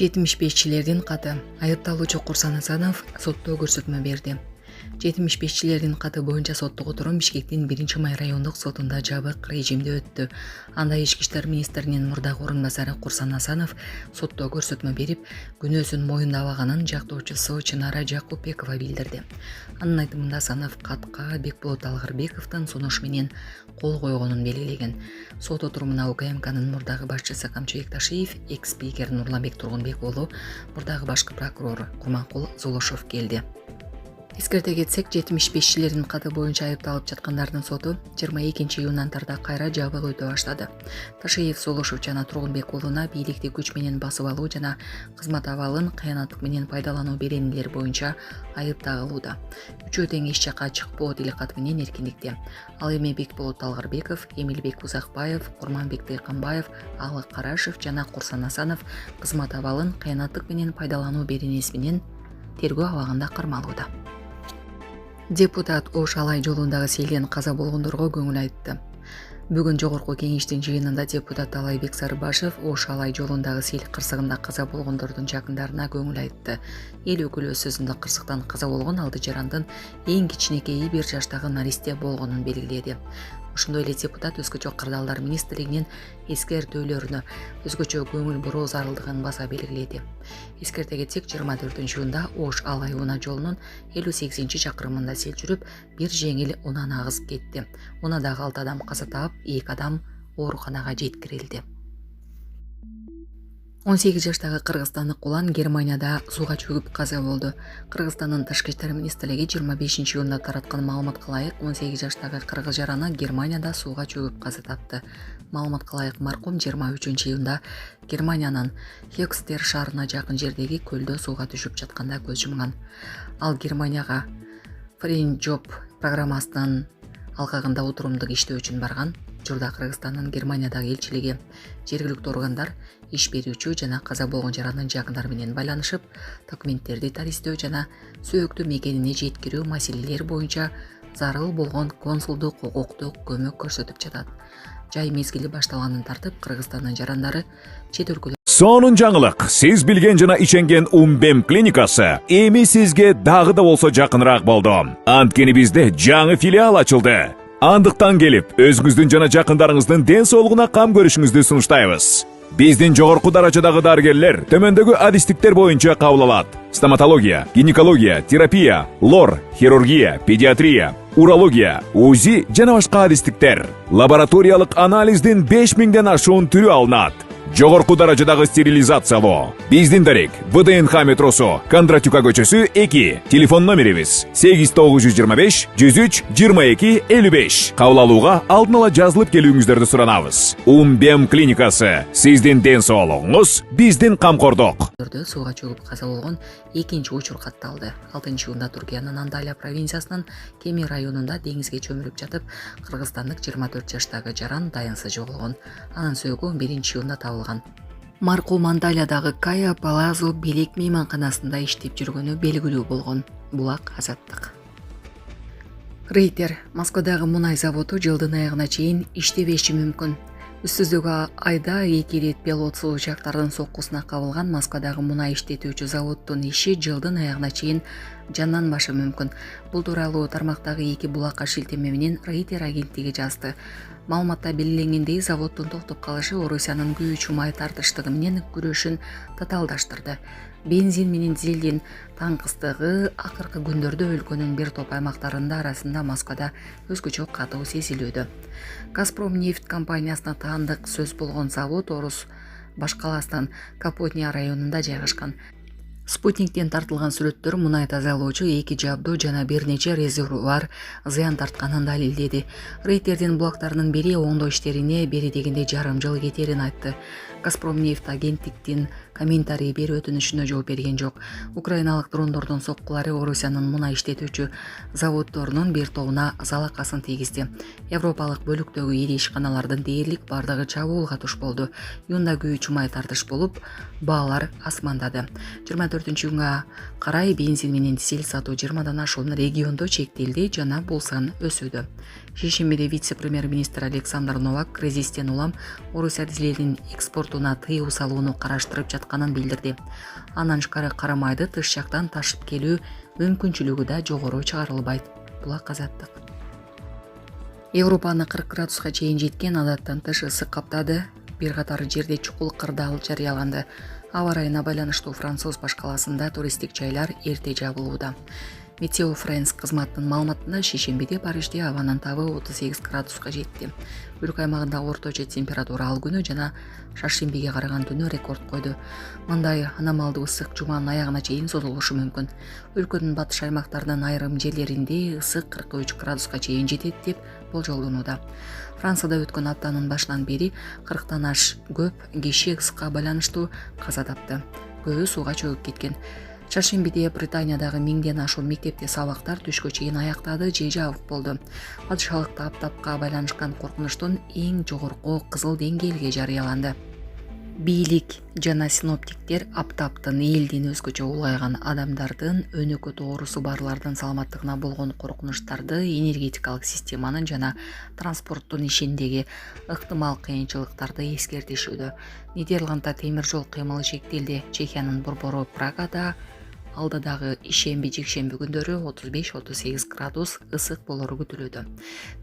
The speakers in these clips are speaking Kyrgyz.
75-чилердин каты айыпталуучу Курсан Асанов сотто көрсөтмө берди. 75-чилердин каты боюнча соттук отурум Бишкектин 1-май райондук сотунда жабык режимде өттү. Анда Ички иштер министринин мурдагы орун басары Курсан Асанов сотто көрсөтмө берип, күнөөсүн моюндабаганын жактоочусу Чынара Жакупбекова билдирди. Анын айтымында Асанов катка Бекболот Алгарбековдун сунуш менен кол койгонун белгилеген. Сот отурумуна УКМКнын мурдагы башчысы Камчыбек Ташиев, экс-спикер Нурланбек Тургунбек уулу, мурдагы башкы прокурор Курманкул Золошов келди. Эскерте кетсек, 75-чилердин каты боюнча айыпталып жаткандардын соту 22 июндан тарта кайра жабык өтө баштады. Ташиев, Золошов жана Тургунбек уулуна бийликти күч менен басып алуу жана кызмат абалын кыянаттык менен пайдалануу беренелер боюнча айып тагылууда. Үчөө тең иш жакка чыкпоо тилкат менен эркиндикте. Ал эми Бекболот Алгарбеков, Эмилбек Узакбаев, Курманбек Тыйканбаев, Алы Карашев жана Курсан Асанов кызмат абалын кыянаттык менен пайдалануу беренеси менен тергөө абагында кармалууда. Депутат Ош Алай жолундагы селден каза болгондорго көңүл айтты. Бүгүн жогорку кеңештин жыйынында депутат Алайбек Сарыбашев Ош Алай жолундагы сел кырсыгында каза болгондордун жакындарына көңүл айтты. Эл өкүлү өз сөзүндө кырсыктан каза болгон алты жарандын эң кичинекейи 1 жаштагы наристе болгонун белгиледи. Ошондой эле депутат өзгөчө кырдаалдар министрлигинин эскертүүлөрүнө өзгөчө көңүл буруу зарылдыгын баса белгиледи. Эскерте кетсек, 24-июнда Ош Алай унаа жолунун 58-чакырымында сел жүрүп, бир жеңил унааны агызып кетти. Унаадагы 6 адам каза таап, 2 адам ооруканага жеткирилди. 18 жаштагы кыргызстандык улан Германияда сууга чөгүп каза болду. Кыргызстандын тышкы иштер министрлиги 25-июнда тараткан маалыматка ылайык 18 жаштагы кыргыз жараны Германияда сууга чөгүп каза тапты. Маалыматка ылайык маркум 23-июнда Германиянын Хекстер шаарына жакын жердеги көлдө сууга түшүп жатканда көз жумган. Ал Германияга Фрейнджоп программасынын алкагында отурумдук иштөө үчүн барган. Журда Кыргызстандын Германиядагы элчилиги жергиликтүү органдар иш берүүчү жана каза болгон жарандын жакындары менен байланышып, документтерди таристөө жана сөөктүү мекенине жеткирүү маселелери боюнча зарыл болгон консулдук укуктук көмөк көрсөтүп жатат. Жай мезгили башталганын тартып, Кыргызстандын жарандары чет өлкөлөр. Сонун жаңылык. Сиз билген жана ишенген Умбем клиникасы эми сизге дагы да болсо жакыныраак болду. Анткени бизде жаңы филиал ачылды. Андыктан келип, өзүңүздүн жана жакындарыңыздын ден соолугуна кам көрүшүңүздү сунуштайбыз. Биздин жогорку даражадагы дарыгерлер төмөндөгү адистиктер боюнча кабыл алат. Стоматология, гинекология, терапия, лор, хирургия, педиатрия, урология, УЗИ жана башка адистиктер. Лабораториялык анализдин 5000ден ашуун түрү алынат. Жогорку даражадагы стерилизациялоо. Биздин дарек ВДНХ метросу, Кондратюка көчөсү 2. Телефон номерибиз 8925 103 22 55. Кабыл алууга алдын ала жазылып келүүңүздөрдү суранабыз. Умбем клиникасы. Сиздин ден соолугуңуз, биздин камкордук. Сууга чөгүп каза болгон экинчи учур катталды. 6-июнда Туркиянын Анталия провинциясынын Кеми районунда деңизге чөмүлүп жатып, кыргызстандык 24 жаштагы жаран дайынсыз жоголгон. Анын сөөгү 1-июнда табылган. Маркум Анталиядагы Кая Палазо белек мейманканасында иштеп жүргөнү белгилүү болгон. Булак азаттык. Рейтер Москвадагы мунай заводу жылдын аягына чейин иштебеши мүмкүн. Үстүздөгү айда 2 рет пилотсуз учактардын соккусуна кабылган Москвадагы мунай иштетүүчү заводдун иши жылдын аягына чейин жанданбашы мүмкүн. Бул тууралуу тармактагы 2 булакка шилтеме менен Рейтер агенттиги жазды. Маалыматта белгиленгендей, заводдун токтоп калышы Орусиянын күйүүчү май тартыштыгы менен күрөшүн татаалдаштырды. Бензин менен дизелдин таңкыстыгы акыркы күндөрдө өлкөнүн бир топ аймактарында арасында Москвада өзгөчө катуу сезилүүдө. Газпром нефть компаниясына таандык сөз болгон завод Орус баш каласынын Капотня районунда жайгашкан. Спутниктен тартылган сүрөттөр мунай тазалоочу 2 жабдуу жана бир нече резервуар зыян тартканын далилдеди. Рейтердин булактарынын бири оңдоо иштерине бери дегенде жарым жыл кетерин айтты. Газпром нефть агенттиктин комментарий берүү өтүнүшүнө жооп берген жок. Украиналык дрондордун соккулары Орусиянын мунай иштетүүчү заводдорунун бир тобуна залакасын тийгизди. Европалык бөлүктөгү ири ишканалардын дээрлик бардыгы чабуулга туш болду. Июнда күйүүчү май тартыш болуп, баалар асмандады. 24 14-күнгө карай бензин менен дизель сатуу 20-дан ашуун региондо чектелди жана бул сан өсүүдө. Шейшембиде вице-премьер-министр Александр Новак кризистен улам Орусия дизелинин экспортуна тыюу салууну караштырып жатканын билдирди. Андан тышкары кара майды тыш жактан ташып келүү мүмкүнчүлүгү да жогору чыгарылбайт. Булак Азаттык. Европаны 40 градуска чейин жеткен адаттан тыш ысык каптады. Бир катар жерде чукул кырдаал жарыяланды. Аба ырайына байланыштуу Француз башкаласында туристтик жайлар эрте жабылууда. Метео Франс кызматтын маалыматында шейшембиде Парижде абанын табы 38 градуска жетти. Өлкө аймагында орточо температура ал күнү жана шаршембиге караган түнү рекорд койду. Мындай аномалдуу ысык жуманын аягына чейин созулушу мүмкүн. Өлкөнүн батыш аймактарынын айрым жерлеринде ысык 43 градуска чейин жетет деп болжолдонууда. Францияда өткөн аптанын башынан бери 40тан аш көп киши ысыкка байланыштуу каза тапты. Көбү сууга чөгүп кеткен. Шаршембиде Британиядагы 1000ден ашуун мектепте сабактар түшкө чейин аяктады же жабык болду. Падышалыкта аптапка байланышкан коркунучтун эң жогорку кызыл деңгээлге жарыяланды. Бийлик жана синоптиктер аптаптын элдин өзгөчө улайган адамдардын өнөкөт оорусу барлардын саламаттыгына болгон коркунучтарды, энергетикалык системанын жана транспорттун ишиндеги ыктымал кыйынчылыктарды эскертишүүдө. Нидерландда темир жол кыймылы шектелди. Чехиянын борбору Прагада алдыдагы ишемби-жекшемби күндөрү 35-38 градус ысык болору күтүлүүдө.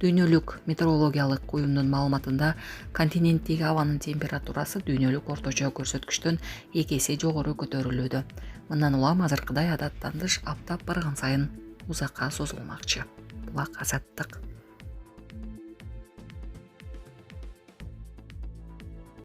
Дүйнөлүк метеорологиялык уюмдун маалыматында континенттеги абанын температурасы дүйнөлүк орточо көрсөткүчтөн 2 эсе жогору көтөрүлүүдө. Мындан улам азыркыдай адаттан тыш аптап барган сайын узакка созулмакчы. Булак Азаттык.